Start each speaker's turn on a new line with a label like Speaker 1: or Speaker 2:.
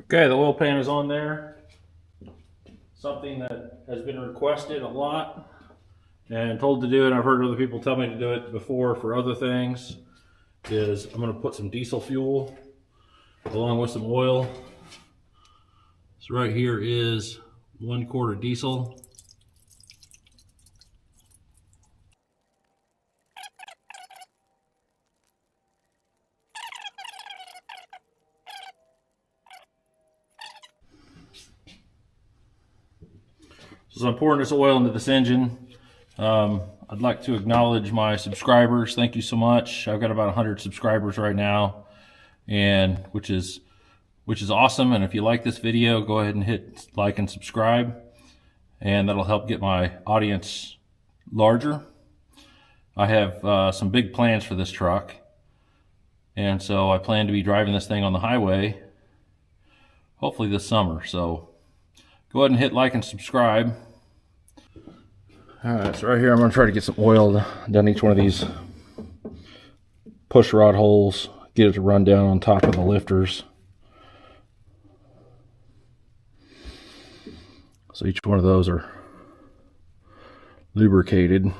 Speaker 1: Okay, the oil pan is on there. Something that has been requested a lot and told to do it. I've heard other people tell me to do it before for other things. Is I'm going to put some diesel fuel along with some oil. So right here is 1/4 of diesel. So I'm pouring this oil into this engine. I'd like to acknowledge my subscribers. Thank you so much. I've got about 100 subscribers right now, and which is awesome. And if you like this video, go ahead and hit like and subscribe, and that'll help get my audience larger. I have some big plans for this truck, and so I plan to be driving this thing on the highway hopefully this summer. So go ahead and hit like and subscribe. Alright, so right here I'm going to try to get some oil down each one of these push rod holes, get it to run down on top of the lifters. So each one of those are lubricated.